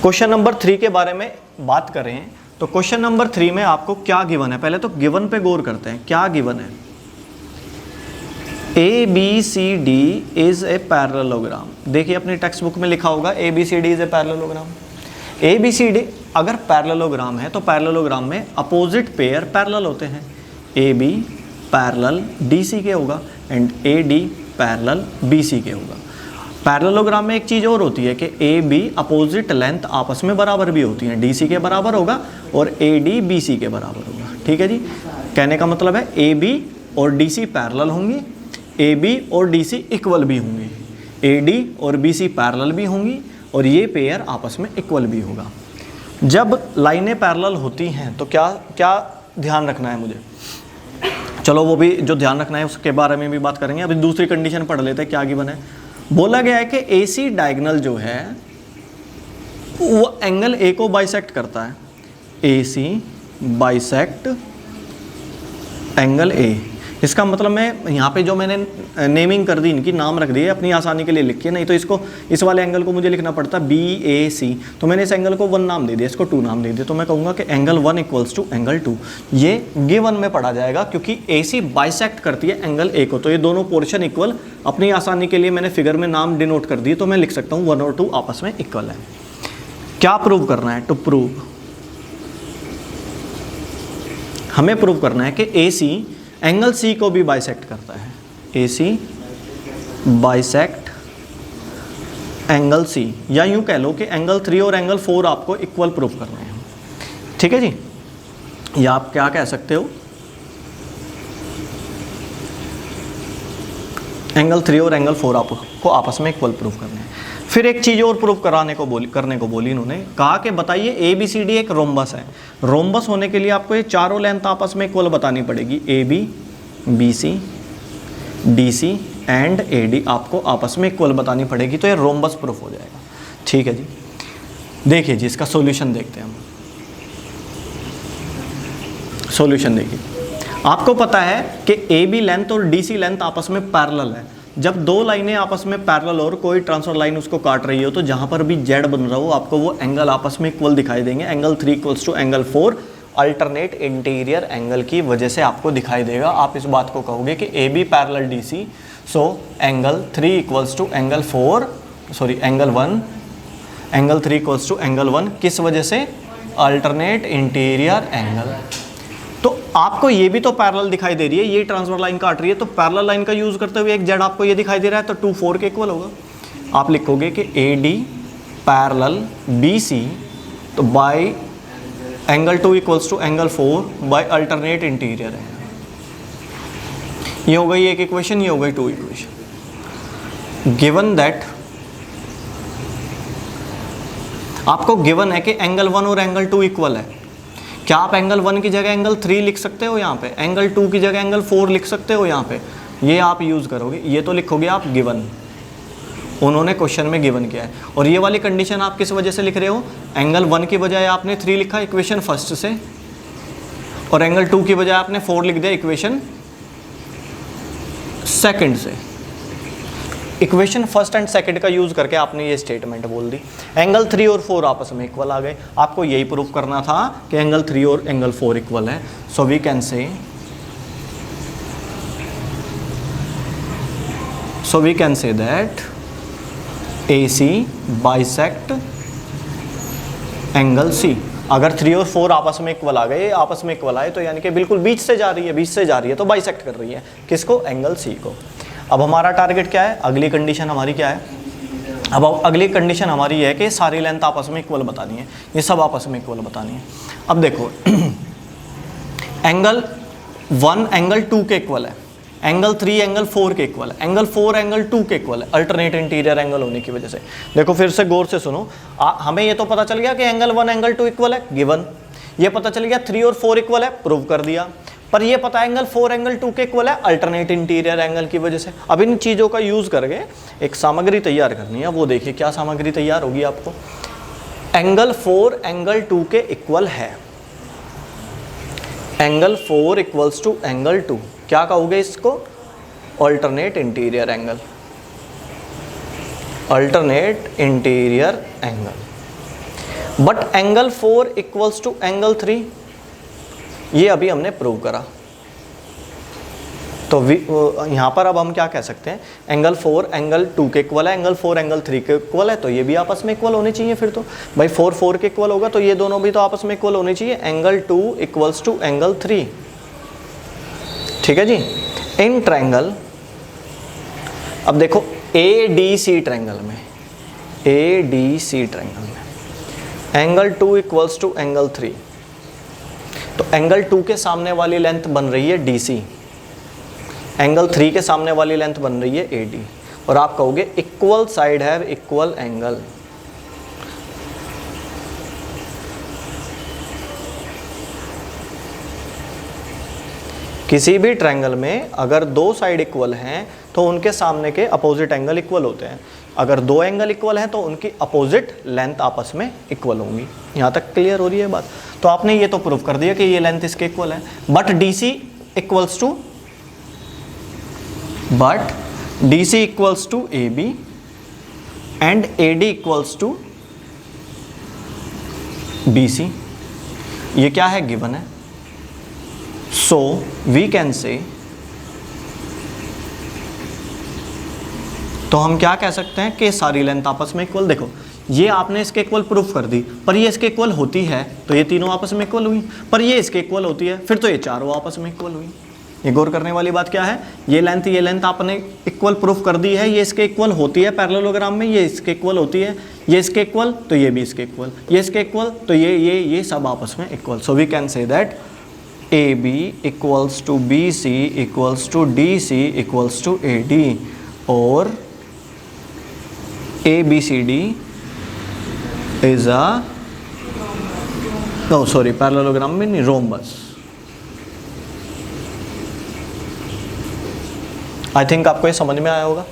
Question number 3 के बारे में बात करें तो क्वेश्चन नंबर 3 में आपको क्या गिवन है, पहले तो गिवन पे गौर करते हैं। क्या गिवन है? A B C D is a parallelogram. देखिए अपनी टेक्स्ट बुक में लिखा होगा A B C D is a parallelogram. A B C D अगर पैरेललोग्राम है तो पैरेललोग्राम में अपोजिट पेयर पैरेलल होते हैं। A B parallel D C के होगा and A D parallel B C के होगा। पैरेललोग्राम में एक चीज़ और होती है कि ए बी अपोजिट लेंथ आपस में बराबर भी होती हैं, डी सी के बराबर होगा और ए डी बी सी के बराबर होगा। ठीक है जी, कहने का मतलब है ए बी और डी सी पैरेलल होंगी, ए बी और डी सी इक्वल भी होंगे, ए डी और बी सी पैरेलल भी होंगी और ये पेयर आपस में इक्वल भी होगा। जब लाइनें पैरेलल होती हैं तो क्या क्या ध्यान रखना है मुझे? चलो वो भी जो ध्यान रखना है उसके बारे में भी बात करेंगे। अभी दूसरी कंडीशन पढ़ लेते हैं। क्या गिवन है? बोला गया है कि ए सी डायगोनल जो है वो एंगल ए को बाइसेक्ट करता है। ए सी बाइसेक्ट एंगल ए। इसका मतलब मैं यहाँ पे जो मैंने नेमिंग कर दी, इनकी नाम रख दिए अपनी आसानी के लिए लिख के, नहीं तो इसको इस वाले एंगल को मुझे लिखना पड़ता बी ए सी, तो मैंने इस एंगल को 1 नाम दे दिया, इसको 2 नाम दे दिया, तो मैं कहूँगा कि एंगल 1 इक्वल्स टू एंगल 2। ये गिवन में पढ़ा जाएगा क्योंकि ए सी बाइसेक्ट करती है एंगल ए को, तो ये दोनों पोर्शन इक्वल। अपनी आसानी के लिए मैंने फिगर में नाम डिनोट कर दिए, तो मैं लिख सकता हूँ 1 और 2 आपस में इक्वल है। क्या प्रूव करना है? टू प्रूव, हमें प्रूव करना है कि ए सी एंगल सी को भी बाइसेक्ट करता है। ए सी बाइसेक्ट एंगल सी, या यूं कह लो कि एंगल 3 और एंगल 4 आपको इक्वल प्रूफ करने हैं। ठीक है जी, या आप क्या कह सकते हो, एंगल 3 और एंगल 4 आपको आपस में इक्वल प्रूफ करने हैं। फिर एक चीज़ और प्रूफ करने को बोली इन्होंने, कहा कि बताइए ए बी सी डी एक रोम्बस है। रोम्बस होने के लिए आपको ये चारों लेंथ आपस में इक्वल बतानी पड़ेगी। A B, B C, D C and A D आपको आपस में इक्वल बतानी पड़ेगी, तो ये रोम्बस प्रूफ हो जाएगा। ठीक है जी, देखिए जी इसका सॉल्यूशन देखते हैं हम। सॉल्यूशन देखिए, आपको पता है कि ए बी लेंथ और डी सी लेंथ आपस में पैरेलल है। जब दो लाइनें आपस में पैरेलल और कोई ट्रांसफर लाइन उसको काट रही हो तो जहाँ पर भी जेड बन रहा हो आपको वो एंगल आपस में इक्वल दिखाई देंगे। Angle 3 equals to angle 4 alternate interior angle की वजह से आपको दिखाई देगा। आप इस बात को कहोगे कि A B parallel D C, so angle 3 equals to angle 4, sorry angle 1, angle 3 equals to angle 1 किस वजह से? Alternate interior angle. तो आपको ये भी तो पैरेलल दिखाई दे रही है, ये ट्रांसफर लाइन काट रही है, तो पैरेलल लाइन का यूज़ करते हुए एक जेड आपको ये दिखाई दे रहा है, तो 2 4 के इक्वल होगा। आप लिखोगे कि A D parallel B C, तो by angle 2 equals to angle 4 by alternate interior है। ये हो गई एक इक्वेशन, ये हो गई 2 इक्वेशन। गिवन दैट आपको गिवन है कि एंगल 1 और एंगल 2 इक्वल है। क्या आप एंगल 1 की जगह एंगल 3 लिख सकते हो यहाँ पे? एंगल 2 की जगह एंगल 4 लिख सकते हो यहाँ पे? ये आप यूज़ करोगे, ये तो लिखोगे आप गिवन, उन्होंने क्वेश्चन में गिवन किया है। और ये वाली कंडीशन आप किस वजह से लिख रहे हो? एंगल 1 की बजाय आपने 3 लिखा इक्वेशन फर्स्ट से, और एंगल 2 की बजाय आपने 4 लिख दिया इक्वेशन सेकंड से। इक्वेशन फर्स्ट एंड सेकंड का यूज़ करके आपने ये स्टेटमेंट बोल दी। एंगल 3 और 4 आपस में इक्वल आ गए। आपको यही प्रूफ करना था कि एंगल 3 और एंगल 4 इक्वल है। So we can say that A C bisect angle C. अगर 3 और 4 आपस में इक्वल आ गए, आपस में इक्वल आए, तो यानी कि बिल्कुल बीच से जा रही है, तो बाइसेक्ट कर रही है किसको? एंगल सी को। अब हमारा टारगेट क्या है? अगली कंडीशन हमारी क्या है? अब अगली कंडीशन हमारी है कि सारी लेंथ आपस में इक्वल बतानी है, ये सब आपस में इक्वल बतानी है। अब देखो एंगल 1 एंगल 2 के इक्वल है, एंगल 3 एंगल 4 के इक्वल है, एंगल 4 एंगल 2 के इक्वल है, अल्टरनेट इंटीरियर एंगल होने की वजह से। देखो फिर से गौर से सुनो, हमें ये तो पता चल गया कि एंगल 1 एंगल 2 इक्वल है, गिवन। ये पता चल गया 3 और 4 इक्वल है, प्रूव कर दिया। पर ये पता है एंगल 4 एंगल 2 के इक्वल है अल्टरनेट इंटीरियर एंगल की वजह से। अब इन चीज़ों का यूज़ करके एक सामग्री तैयार करनी है। वो देखिए क्या सामग्री तैयार होगी आपको। एंगल 4 एंगल 2 के इक्वल है, एंगल 4 इक्वल्स टू एंगल 2, क्या कहोगे इसको? Alternate interior angle. Alternate interior angle. But angle 4 equals to angle 3, ये अभी हमने प्रूव करा। तो यहाँ पर अब हम क्या कह सकते हैं, एंगल 4 एंगल 2 के इक्वल है, एंगल 4 एंगल 3 के इक्वल है, तो ये भी आपस में इक्वल होने चाहिए। फिर तो भाई 4 4 के इक्वल होगा तो ये दोनों भी तो आपस में इक्वल होने चाहिए। एंगल 2 इक्वल्स टू एंगल 3, ठीक है जी। इन ट्रायंगल, अब देखो ADC ट्रायंगल में, ADC ट्रायंगल में एंगल 2 इक्वल्स टू एंगल 3, तो एंगल 2 के सामने वाली लेंथ बन रही है DC, एंगल 3 के सामने वाली लेंथ बन रही है AD, और आप कहोगे equal side have equal angle. किसी भी ट्रायंगल में अगर दो साइड इक्वल हैं तो उनके सामने के अपोजिट एंगल इक्वल होते हैं। अगर दो एंगल इक्वल हैं तो उनकी अपोजिट लेंथ आपस में इक्वल होंगी। यहाँ तक क्लियर हो रही है बात। तो आपने ये तो प्रूव कर दिया कि ये लेंथ इसके इक्वल है, but DC equals to AB and AD equals to BC, ये क्या है, गिवन है। सो वी कैन से, तो हम क्या कह सकते हैं कि सारी लेंथ आपस में इक्वल। देखो ये आपने इसके इक्वल प्रूफ कर दी, पर ये इसके इक्वल होती है तो ये तीनों आपस में इक्वल हुई, पर ये इसके इक्वल होती है फिर तो ये चारों आपस में इक्वल हुई। ये गौर करने वाली बात क्या है, ये लेंथ आपने इक्वल प्रूफ कर दी है, ये इसके इक्वल होती है पैरेललोग्राम में, ये इसके इक्वल होती है, ये इसके इक्वल तो ये भी इसके इक्वल, ये इसके इक्वल तो ये सब आपस में equal. So we can say that AB equals to BC equals to DC equals to AD, और ABCD इज पैरेललोग्राम में नहीं, रोम्बस। आई थिंक आपको ये समझ में आया होगा।